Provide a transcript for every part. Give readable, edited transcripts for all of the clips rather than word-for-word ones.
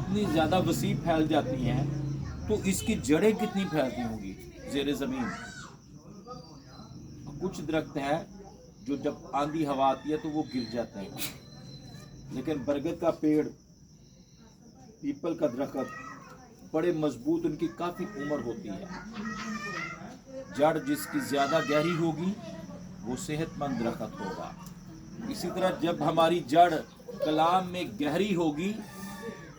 इतनी ज़्यादा वसी फैल जाती हैं तो इसकी जड़ें कितनी फैलती होंगी ज़ेरे ज़मीन। कुछ दरख्त है जो जब आंधी हवा आती है तो वो गिर जाते हैं, लेकिन बरगद का पेड़, पीपल का दरख्त बड़े मजबूत, उनकी काफ़ी उम्र होती है। जड़ जिसकी ज़्यादा गहरी होगी वो सेहतमंद दरख्त होगा। इसी तरह जब हमारी जड़ कलाम में गहरी होगी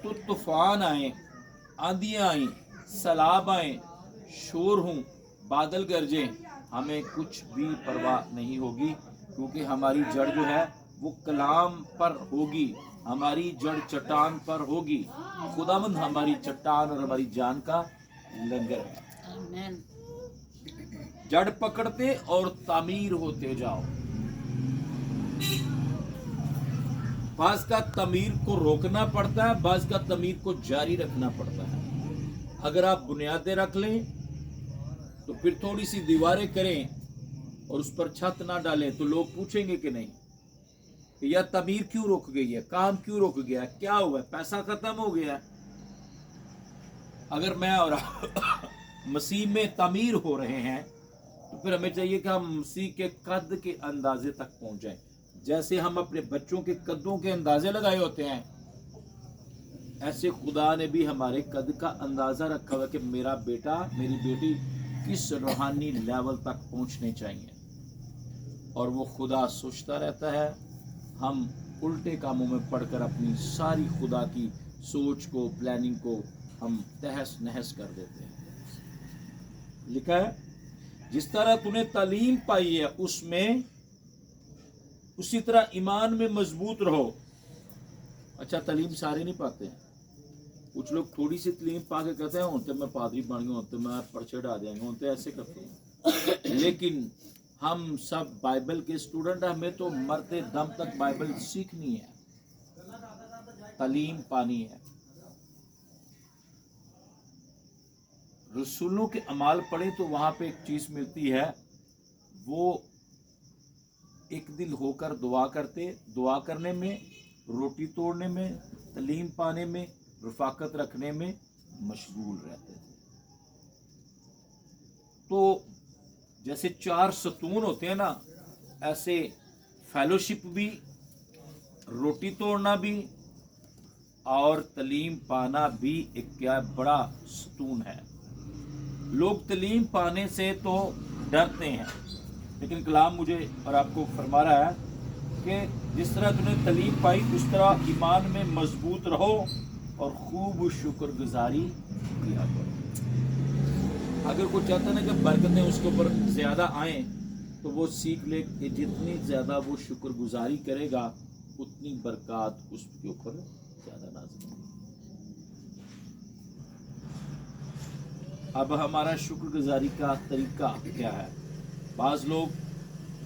तो तूफान आए, आंधियाँ आए, सैलाब आए, शोर हों, बादल गरजें, हमें कुछ भी परवाह नहीं होगी, क्योंकि हमारी जड़ जो है वो कलाम पर होगी, हमारी जड़ चट्टान पर होगी। खुदावंद हमारी चट्टान और हमारी जान का लंगर है। आमीन। जड़ पकड़ते और तामीर होते जाओ। बाज का तमीर को रोकना पड़ता है, बाज का तमीर को जारी रखना पड़ता है। अगर आप बुनियादें रख लें तो फिर थोड़ी सी दीवारें करें और उस पर छत ना डालें तो लोग पूछेंगे कि नहीं कि यह तमीर क्यों रुक गई है, काम क्यों रुक गया, क्या हुआ, पैसा खत्म हो गया। अगर मैं और मसीह में तमीर हो रहे हैं तो फिर हमें चाहिए कि हम मसीह के कद के अंदाजे तक पहुंच जाएं। जैसे हम अपने बच्चों के कदों के अंदाजे लगाए होते हैं, ऐसे खुदा ने भी हमारे कद का अंदाजा रखा हुआ कि मेरा बेटा, मेरी बेटी किस रूहानी लेवल तक पहुंचने चाहिए। और वो खुदा सोचता रहता है, हम उल्टे कामों में पढ़कर अपनी सारी खुदा की सोच को, प्लानिंग को हम तहस नहस कर देते हैं। लिखा है, जिस तरह तूने तालीम पाई है उसमें उसी तरह ईमान में मजबूत रहो। अच्छा, तालीम सारे नहीं पाते हैं, कुछ लोग थोड़ी सी तालीम पा के कहते हैं होते मैं पादरी बन गया, होते मैं पर्चे डाल जाएंगे, होते ऐसे करते हैं। लेकिन हम सब बाइबल के स्टूडेंट हैं, हमें तो मरते दम तक बाइबल सीखनी है, तालीम पानी है। रसूलों के अमाल पढ़े तो वहां पे एक चीज मिलती है, वो एक दिल होकर दुआ करते, दुआ करने में, रोटी तोड़ने में, तालीम पाने में, रफाकत रखने में मशगूल रहते थे। तो जैसे 4 सतून होते हैं ना, ऐसे फेलोशिप भी, रोटी तोड़ना भी और तालीम पाना भी एक क्या बड़ा सतून है। लोग तालीम पाने से तो डरते हैं, लेकिन कलाम मुझे और आपको फरमा रहा है कि जिस तरह तूने तालीम पाई उस तरह ईमान में मजबूत रहो और खूब शुक्रगुजारी किया करो। अगर कोई चाहता ना कि बरकतें उसके ऊपर ज़्यादा आएँ तो वो सीख ले कि जितनी ज़्यादा वो शुक्रगुजारी करेगा उतनी बरकत उसके ऊपर ज़्यादा नाज़िल होगी। अब हमारा शुक्रगुजारी का तरीका क्या है? बाज़ लोग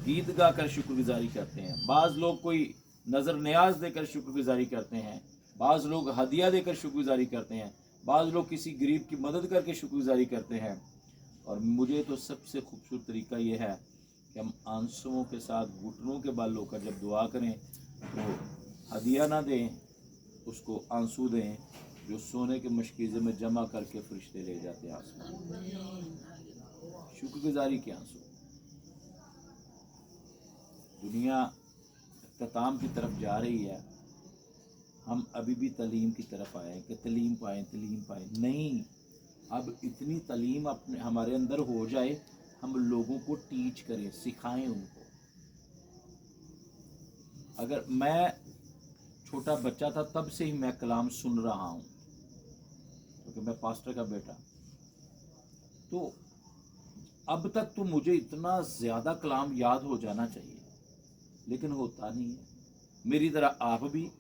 गीत गाकर शुक्रगुजारी करते हैं, बाज़ लोग कोई नज़र न्याज देकर शुक्रगुजारी करते हैं, बाज़ लोग हदिया देकर शुक्रगुजारी करते हैं, बाज़ लोग किसी गरीब की मदद करके शुक्रगुजारी करते हैं। और मुझे तो सबसे खूबसूरत तरीका ये है कि हम आंसुओं के साथ घुटनों के बल होकर जब दुआ करें तो हदिया ना दें, उसको आंसू दें जो सोने के मशकीज़े में जमा करके फरिश्ते ले जाते हैं आसमान। शुक्रगुजारी के आंसू। दुनिया इख्तिताम की तरफ जा रही है, हम अभी भी तालीम की तरफ आए कि तालीम पाएँ। नहीं, अब इतनी तालीम अपने हमारे अंदर हो जाए, हम लोगों को टीच करें, सिखाएं उनको। अगर मैं छोटा बच्चा था तब से ही मैं कलाम सुन रहा हूँ, क्योंकि मैं पास्टर का बेटा, तो अब तक तो मुझे इतना ज़्यादा कलाम याद हो जाना चाहिए, लेकिन होता नहीं है। मेरी तरह आप भी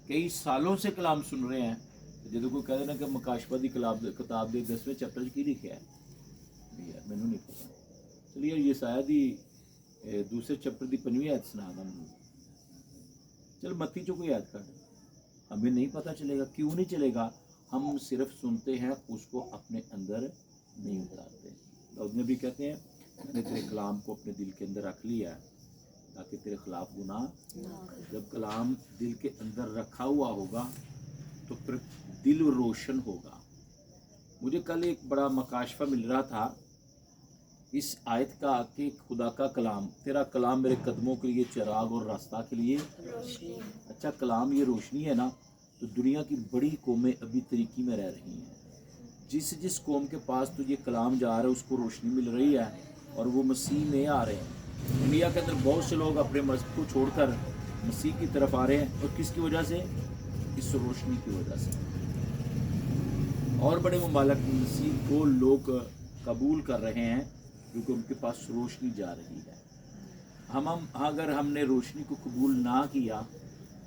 कई सालों से कलाम सुन रहे हैं। जो कोई कह देना कि मुकाशफा की किताब के 10वें चैप्टर की लिखा है, यार मैनू नहीं पता। चलिए ये शायद ही दूसरे चैप्टर की 5वीं आयत सुना दा मैं। चल मत्ती चो कोई आयत कर, हमें नहीं पता चलेगा। क्यों नहीं चलेगा? हम सिर्फ सुनते हैं, उसको अपने अंदर नहीं उतारते। दाऊद ने भी कहते हैं, मैंने तेरे कलाम को अपने दिल के अंदर रख लिया है ताकि तेरे खिलाफ गुनाह। जब कलाम दिल के अंदर रखा हुआ होगा तो फिर दिल रोशन होगा। मुझे कल एक बड़ा मकाशफा मिल रहा था इस आयत का कि खुदा का कलाम, तेरा कलाम मेरे कदमों के लिए चिराग और रास्ता के लिए रोशनी। अच्छा, कलाम ये रोशनी है ना, तो दुनिया की बड़ी कौमें अभी तरीकी में रह रही हैं। जिस कौम के पास तो ये कलाम जा रहा है उसको रोशनी मिल रही है और वो मसीह में आ रहे हैं। इंडिया के अंदर बहुत से लोग अपने मज़हब को छोड़कर मसीह की तरफ आ रहे हैं, और किसकी वजह से? इस रोशनी की वजह से। और बड़े मुमालिक मसीह को लोग कबूल कर रहे हैं क्योंकि उनके पास रोशनी जा रही है। हम अगर हमने रोशनी को कबूल ना किया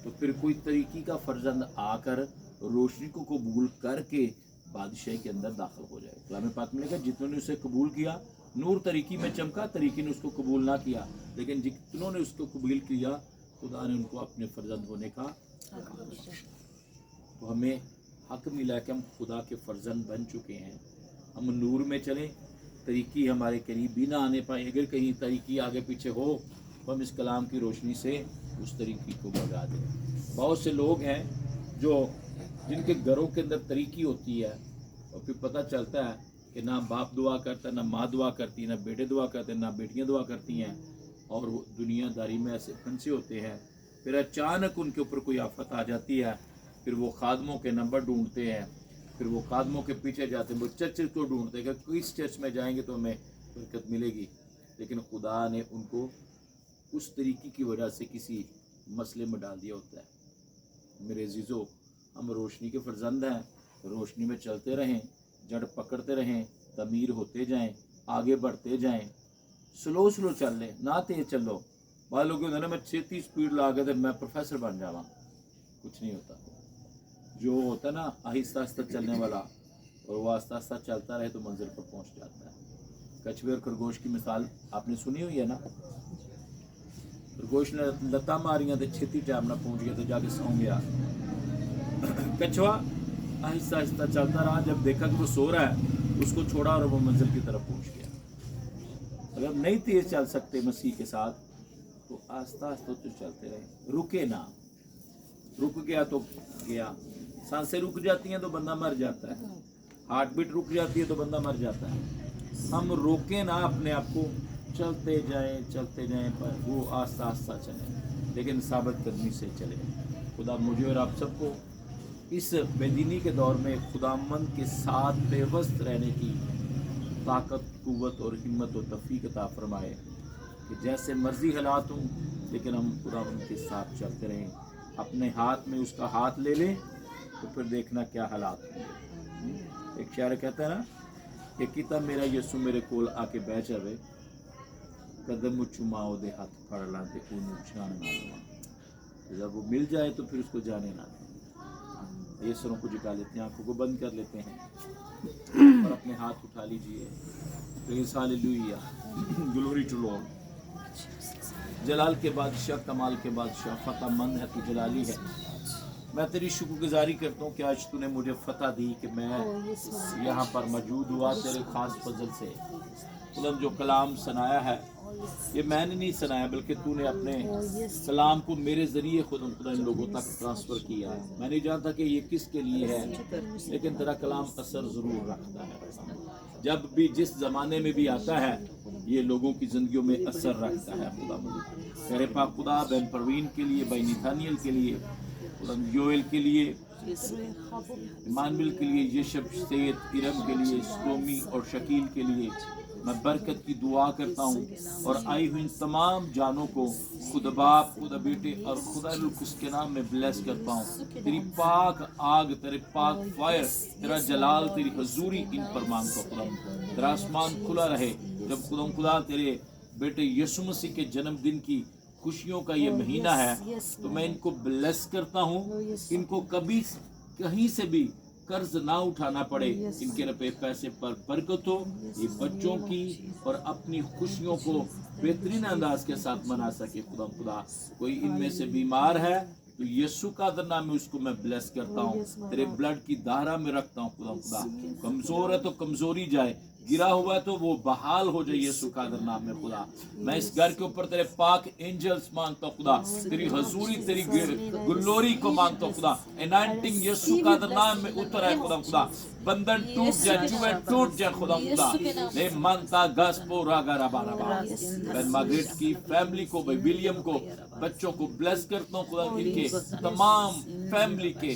तो फिर कोई तरीकी का फर्जंद आकर रोशनी को कबूल करके बादशाही के अंदर दाखिल हो जाए। कलाम पाक में लिखा, जितनों ने उसे कबूल किया नूर तरीकी में चमका, तरीकी ने उसको कबूल ना किया, लेकिन जितनों ने उसको कबूल किया खुदा ने उनको अपने फर्जंद होने का हक दिया। तो हमें हक मिला कि हम खुदा के फर्जंद बन चुके हैं। हम नूर में चलें, तरीकी हमारे करीब भी ना आने पाए। अगर कहीं तरीकी आगे पीछे हो तो हम इस कलाम की रोशनी से उस तरीकी को भगा दें। बहुत से लोग हैं जिनके घरों के अंदर तरीकी होती है और फिर पता चलता है कि ना बाप दुआ करता, ना माँ दुआ करती है, ना बेटे दुआ करते हैं, ना बेटियाँ दुआ करती हैं, और वो दुनियादारी में ऐसे फंसे होते हैं। फिर अचानक उनके ऊपर कोई आफत आ जाती है, फिर वो खादमों के नंबर ढूंढते हैं, फिर वो खादमों के पीछे जाते हैं, वो चर्च को ढूंढते हैं कि किस चर्च में जाएंगे तो हमें बरकत मिलेगी। लेकिन खुदा ने उनको उस तरीके की वजह से किसी मसले में डाल दिया होता है। मेरे अजीज़ों, हम रोशनी के फर्जंद हैं, रोशनी में चलते रहें, जड़ पकड़ते रहें, तमीर होते जाएं, आगे बढ़ते जाएं। स्लो चल लें, ना तेज चलो। बाद लोग होते हैं ना, मैं 36 स्पीड ला के मैं प्रोफेसर बन जावा, कुछ नहीं होता। जो होता है ना आहिस्ता आहिस्ता चलने वाला, और वो आहिस्ता आहिस्ता चलता रहे तो मंजिल पर पहुंच जाता है। कछुए और खरगोश की मिसाल आपने सुनी हुई है ना। खरगोश ने लत्ता मारियां तो छेती टाइम ना पहुंच गया तो जाके सौ गया। कछुआ आहिस्ता आहिस्ता चलता रहा, जब देखा कि वो सो रहा है उसको छोड़ा और वो मंजिल की तरफ पहुंच गया। अगर नहीं तेज चल सकते मसीह के साथ तो आहिस्ता आहिस्ता तो चलते रहे, रुके ना। रुक गया तो गया, सांसें रुक जाती हैं तो बंदा मर जाता है, हार्ट बीट रुक जाती है तो बंदा मर जाता है। हम रोके ना अपने आप को, चलते जाएं, पर वो आस्ता आस्ता चलें, लेकिन साबित कदमी से चले। खुदा मुझे और आप सबको इस बेदीनी के दौर में खुदामंद के साथ बेवस्त रहने की ताकत, कुव्वत और हिम्मत और तौफीक अता फरमाए कि जैसे मर्जी हालात हों लेकिन हम खुदामंद के साथ चलते रहें। अपने हाथ में उसका हाथ ले लें तो फिर देखना क्या हालात होंगे। एक शायर कहता है ना कि किता मेरा यसु मेरे कोल आके बह जावे, कदम चुमाओ दे हाथ फड़ ला दे ओनू जान ना लवा। जब वो मिल जाए तो फिर उसको जाने ना दें। ये सरों को झुका लेते हैं, आंखों को बंद कर लेते हैं और अपने हाथ उठा लीजिए। Praise hallelujah, glory to Lord. जलाल के बादशाह, कमाल के बादशाह, फतह मंद है तू, जलाली है। मैं तेरी शुक्रगुजारी करता हूँ कि आज तूने मुझे फतह दी कि मैं यहाँ पर मौजूद हुआ तेरे खास फजल से। खुदा जो कलाम सुनाया है ये मैंने नहीं सुनाया, बल्कि तूने अपने कलाम को मेरे ज़रिए खुदा इन लोगों तक ट्रांसफ़र किया है। मैं नहीं जानता कि ये किसके लिए है, लेकिन तेरा कलाम असर ज़रूर रखता है। जब भी जिस ज़माने में भी आता है ये लोगों की ज़िंदगियों में असर रखता है। खुदा मेरे पाक खुदा बहन परवीन के लिए, भाई निथानियल के लिए, योएल के लिए, इमानुएल के लिए, यशब, सैयद, इरम के लिए, स्लोमी और शकील के लिए मैं बरकत की दुआ करता हूँ। और आई हुई तमाम जानों को खुदा बाप, खुदा बेटे और खुदा उसके नाम में ब्लेस करता हूँ। तेरी पाक आग, तेरे पाक फायर, तेरा जलाल, तेरी हजूरी इन पर मांगता हूँ। खुदा तेरा आसमान खुला रहे जब खुदा तेरे बेटे यीशु मसीह के जन्मदिन की खुशियों का ये महीना है, तो मैं इनको ब्लेस करता हूँ। इनको कभी कहीं से भी कर्ज ना उठाना पड़े, इनके रुपए पैसे पर बरकत हो, ये बच्चों की और अपनी खुशियों को बेहतरीन अंदाज के साथ मना सके। खुदा कोई इनमें से बीमार है तो यीशु का नाम में उसको मैं ब्लेस करता हूँ, तेरे ब्लड की धारा में रखता हूँ खुदा। खुदा कमजोर है तो कमजोरी जाए, गिरा हुआ है तो वो बहाल हो जाए यीशु का नाम में खुदा। मैं इस घर के ऊपर तेरे पाक एंजल्स मांगता हूँ खुदा, तेरी हजूरी तेरी ग्लोरी को मांगता हूँ खुदा। एनाइंटिंग यीशु का नाम में उतर है खुदा। खुदा बंधन टूट जाए, जुए टूट जाए खुदा। खुदा ने मानता गस्पो रागा रबा रबा। मैं मार्गरेट की फैमिली को, भाई विलियम को, बच्चों को ब्लेस करता हूँ खुदा। इनके तमाम फैमिली के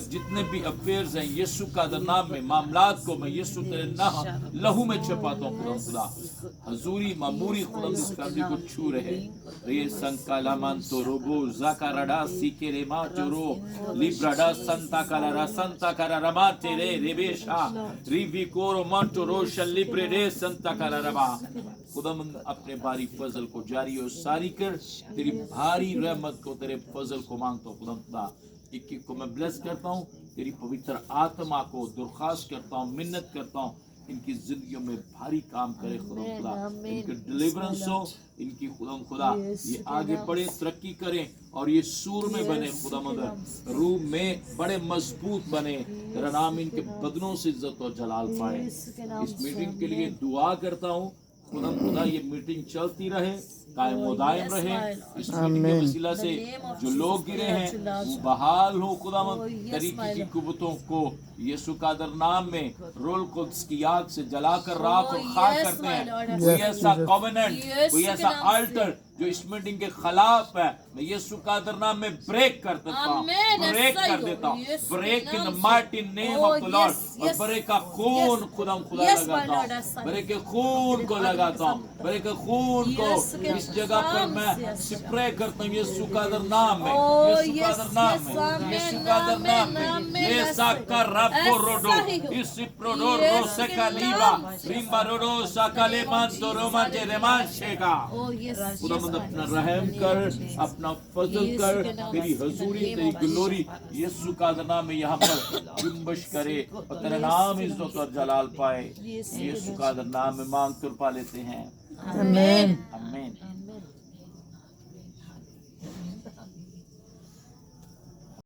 जितने भी अफेयर्स हैं यीशु का नाम में, मामलात को मैं यीशु तेरे नाम लहू में छिपाता हूँ खुदा। खुदा हजूरी मामूरी खुदा इस फैमिली को छू रहे। रे संकालामान तो रोबो जाकाराडा सीके रे मा चोरो लिब्राडा संता कालारा संता कारा रमा तेरे रेबेशा रिवी कोरो मंटोरो शलिब्रे रे संता कालारा। खुदा अपने भारी फजल को जारी और सारी कर, तेरी भारी रहमत को, तेरे फजल को मांगता हूँ खुदा। खुदा एक को मैं ब्लेस करता हूँ, तेरी पवित्र आत्मा को दरख्वास्त करता हूँ, मिन्नत करता हूँ इनकी जिंदगियों में भारी काम करे खुदा। खुदा इनके डिलीवरेंस हो, इनकी खुदा ये आगे बढ़े, तरक्की करें और ये सूर में बने खुदा। मदर रूह में बड़े मजबूत बने, तेरा नाम इनके बदनों से इज्जत और जलाल पाए। इस मीटिंग के लिए दुआ करता हूँ खुदा। खुदा ये मीटिंग चलती रहे, कायम व दायम रहे। इस मीटिंग के वसीला से जो लोग गिरे हैं वो बहाल हो खुदा। तरीके की कुव्वतों को यीशु का नाम में रोल कुद्स की आग से जलाकर राख और खाक करते हैं। कोई ऐसा कॉवेनेंट, कोई ऐसा अल्टर जो इस मीटिंग के खिलाफ है, मैं यीशु का नाम में ब्रेक कर देता हूँ, ब्रेक कर देता हूँ, break in the mighty name of the lord. और बरे का खून खुदा लगाता हूँ, बरे के खून को लगाता हूँ, बरे के खून को इस जगह पर मैं स्प्रे करता हूँ यीशु का नाम में, यीशु का नाम में, यीशु का नाम में। ये साकर रब्बो रोडो इस प्रोडो रोसे का लीवा रिम्बा रोडो साकाले मान तो रोमा जेरेमान शेगा। खुदा अपना रहम कर, अपना फजल कर, तेरी हजूरी तेरी ग्लोरी यीशु का नाम में यहाँ पर जुम्बश करे और तेरा नाम इज्जत और जलाल पाए। यीशु का नाम में मांग कर पा लेते हैं, आमीन आमीन।